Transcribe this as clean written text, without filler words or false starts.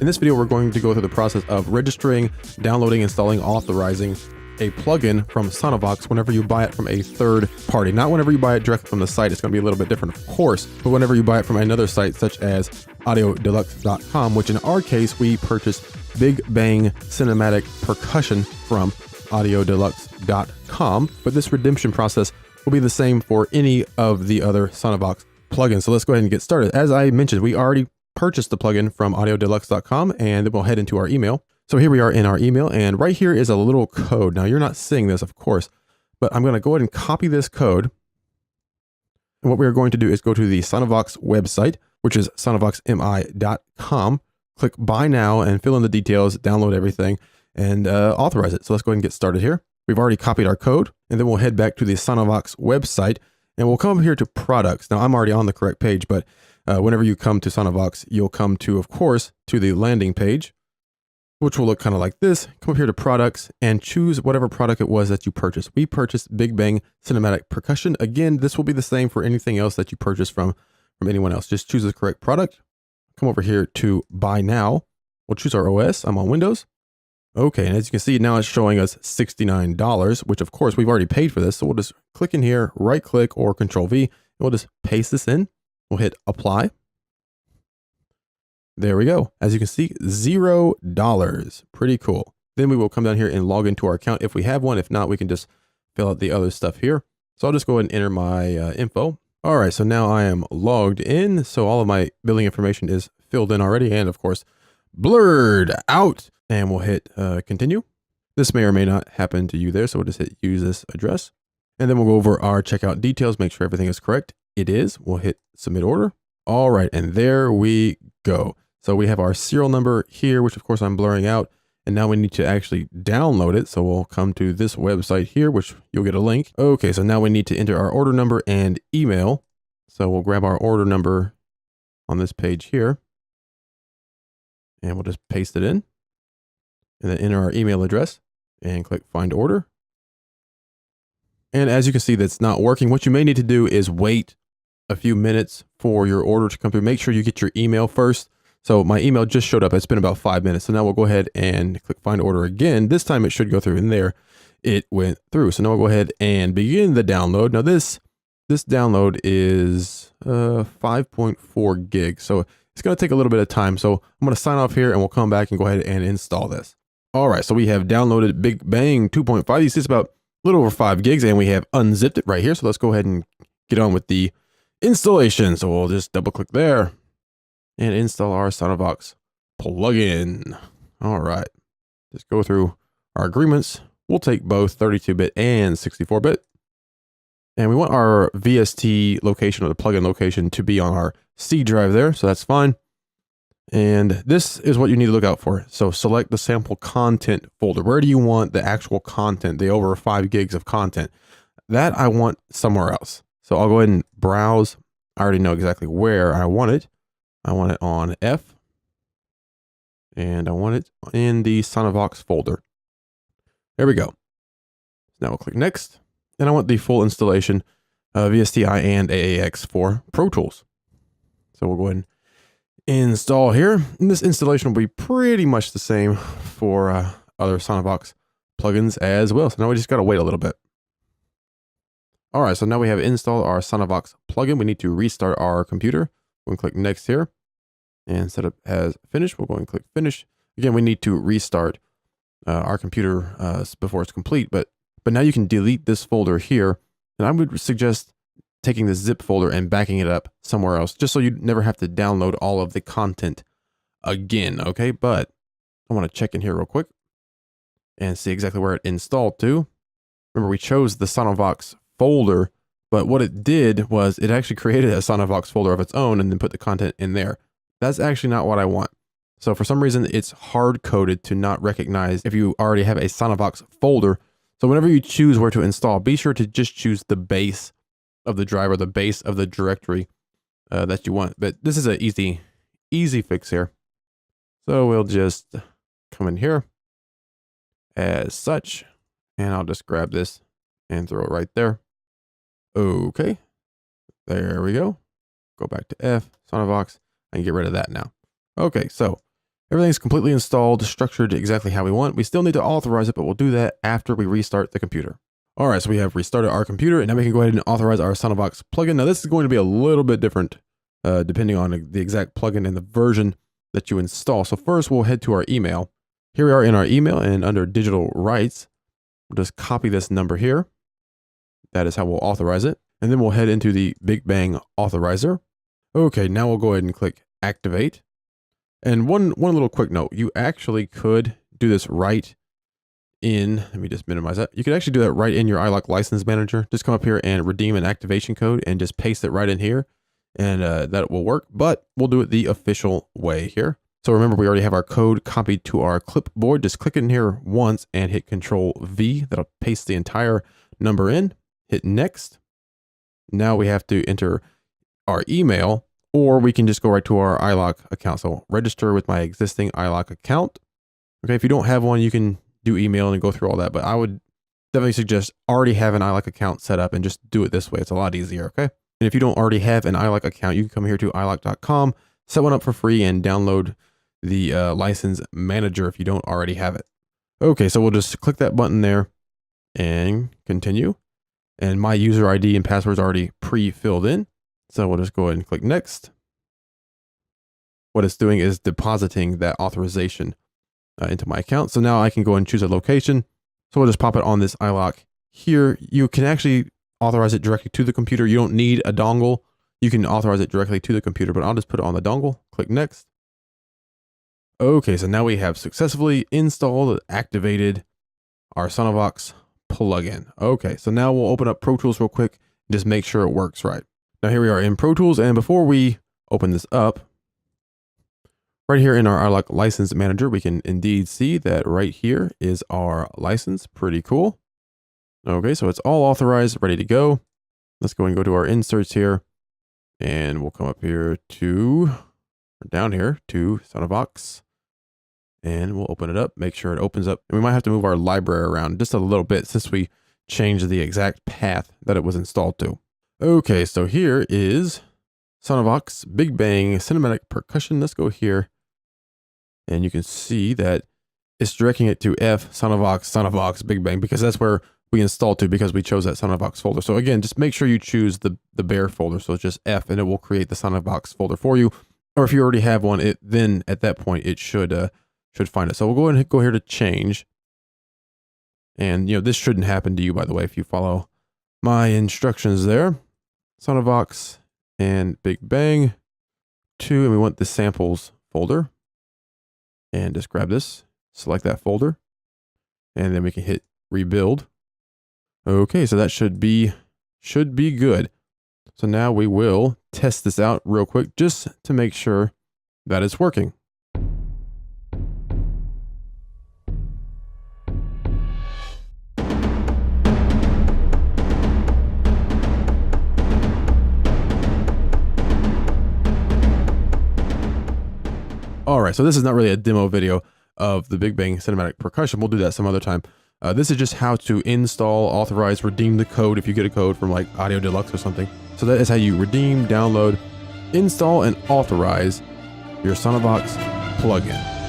In this video, we're going to go through the process of registering, downloading, installing, authorizing a plugin from SONiVOX whenever you buy it from a third party. Not whenever you buy it directly from the site. It's going to be a little bit different, of course, but whenever you buy it from another site such as AudioDeluxe.com, which in our case, we purchased Big Bang Cinematic Percussion from AudioDeluxe.com. But this redemption process will be the same for any of the other SONiVOX plugins. So let's go ahead and get started. As I mentioned, we already purchased the plugin from AudioDeluxe.com, and then we'll head into our email. So here we are in our email, and right here is a little code. Now you're not seeing this, of course, but I'm going to go ahead and copy this code. And what we're going to do is go to the SONiVOX website, which is sonivoxmi.com. Click buy now and fill in the details, download everything, and authorize it. So let's go ahead and get started here. We've already copied our code, and then we'll head back to the SONiVOX website, and we'll come here to products. Now I'm already on the correct page, but whenever you come to SONiVOX, you'll come to, of course, to the landing page, which will look kind of like this. Come up here to products and choose whatever product it was that you purchased. We purchased Big Bang Cinematic Percussion. Again, this will be the same for anything else that you purchase from anyone else. Just choose the correct product. Come over here to buy now. We'll choose our OS. I'm on Windows. Okay, and as you can see, now it's showing us $69, which of course we've already paid for this. So we'll just click in here, right click or Control V, and we'll just paste this in. We'll hit apply. There we go. As you can see, $0. Pretty cool. Then we will come down here and log into our account if we have one. If not, we can just fill out the other stuff here. So I'll just go ahead and enter my info. All right, so now I am logged in. So all of my billing information is filled in already, and of course, blurred out. And we'll hit continue. This may or may not happen to you there, so we'll just hit use this address. And then we'll go over our checkout details, make sure everything is correct. It is. We'll hit submit order. All right, and there we go. So we have our serial number here, which of course I'm blurring out. And now we need to actually download it. So we'll come to this website here, which you'll get a link. Okay, so now we need to enter our order number and email. So we'll grab our order number on this page here. And we'll just paste it in. And then enter our email address and click find order. And as you can see, that's not working. What you may need to do is wait a few minutes for your order to come through. Make sure you get your email first. So my email just showed up. It's been about 5 minutes. So now we'll go ahead and click find order again. This time it should go through, and there it went through. So now we'll go ahead and begin the download. Now this download is 5.4 gigs. So it's going to take a little bit of time. So I'm going to sign off here and we'll come back and go ahead and install this. All right. So we have downloaded Big Bang 2.5. You see it's about a little over 5 gigs, and we have unzipped it right here. So let's go ahead and get on with the installation. So we'll just double click there and install our SONiVOX plugin. All right, just go through our agreements. We'll take both 32-bit and 64-bit. And we want our VST location, or the plugin location, to be on our C drive there. So that's fine. And this is what you need to look out for. So select the sample content folder. Where do you want the actual content, the over 5 gigs of content? That I want somewhere else. So I'll go ahead and browse. I already know exactly where I want it. I want it on F, and I want it in the SONiVOX folder. There we go. Now we'll click next, and I want the full installation of VSTi and AAX for Pro Tools. So we'll go ahead and install here. And this installation will be pretty much the same for other SONiVOX plugins as well. So now we just got to wait a little bit. All right, so now we have installed our SONiVOX plugin. We need to restart our computer. We'll click next here and set up as finished. We'll go and click finish. Again, we need to restart our computer before it's complete, but now you can delete this folder here. And I would suggest taking the zip folder and backing it up somewhere else, just so you never have to download all of the content again. Okay, but I want to check in here real quick and see exactly where it installed to. Remember, we chose the SONiVOX folder, but what it did was it actually created a SONiVOX folder of its own and then put the content in there. That's actually not what I want. So for some reason, it's hard coded to not recognize if you already have a SONiVOX folder. So whenever you choose where to install, be sure to just choose the base of the drive or the base of the directory that you want. But this is an easy fix here. So we'll just come in here as such, and I'll just grab this and throw it right there. Okay, there we go. Go back to F, SONiVOX, and get rid of that now. Okay, so Everything's completely installed, structured exactly how we want. We still need to authorize it, but we'll do that after we restart the computer. All right, so we have restarted our computer, and now we can go ahead and authorize our SONiVOX plugin. Now, this is going to be a little bit different depending on the exact plugin and the version that you install. So first, we'll head to our email. Here we are in our email, and under digital rights, we'll just copy this number here. That is how we'll authorize it. And then we'll head into the Big Bang authorizer. Okay, now we'll go ahead and click activate. And one little quick note, you actually could do this right in, let me just minimize that. You could actually do that right in your iLok license manager. Just come up here and redeem an activation code and just paste it right in here. And that will work, but we'll do it the official way here. So remember, we already have our code copied to our clipboard. Just click in here once and hit Control V. That'll paste the entire number in. Hit next. Now we have to enter our email, or we can just go right to our iLok account. So register with my existing iLok account. Okay, if you don't have one, you can do email and go through all that, but I would definitely suggest already have an iLok account set up and just do it this way. It's a lot easier, okay? And if you don't already have an iLok account, you can come here to iLok.com, set one up for free, and download the license manager if you don't already have it. Okay, so we'll just click that button there and continue. And my user ID and password is already pre-filled in. So we'll just go ahead and click next. What it's doing is depositing that authorization into my account. So now I can go and choose a location. So we'll just pop it on this iLok here. You can actually authorize it directly to the computer. You don't need a dongle. You can authorize it directly to the computer, but I'll just put it on the dongle. Click next. Okay, so now we have successfully installed, activated our SONiVOX plugin. Okay, so now we'll open up Pro Tools real quick and just make sure it works right. Now here we are in Pro Tools, and before we open this up, right here in our iLok license manager, we can indeed see that right here is our license. Pretty cool. Okay, so it's all authorized, ready to go. Let's go and go to our inserts here, and we'll come up here to, or down here to SONiVOX, and we'll open it up, make sure it opens up. And we might have to move our library around just a little bit since we changed the exact path that it was installed to. Okay, so here is SONiVOX Big Bang Cinematic Percussion. Let's go here, and you can see that it's directing it to F SONiVOX Big Bang, because that's where we installed to, because we chose that SONiVOX folder. So again, just make sure you choose the bare folder. So it's just F, and it will create the SONiVOX folder for you. Or if you already have one, then at that point it should find it. So we'll go ahead and go here to change. And this shouldn't happen to you, by the way, if you follow my instructions there. SONiVOX and Big Bang 2, and we want the samples folder. And just grab this, select that folder, and then we can hit rebuild. Okay, so that should be good. So now we will test this out real quick just to make sure that it's working. All right, so this is not really a demo video of the Big Bang Cinematic Percussion. We'll do that some other time. This is just how to install, authorize, redeem the code if you get a code from like AudioDeluxe or something. So that is how you redeem, download, install, and authorize your SONiVOX plugin.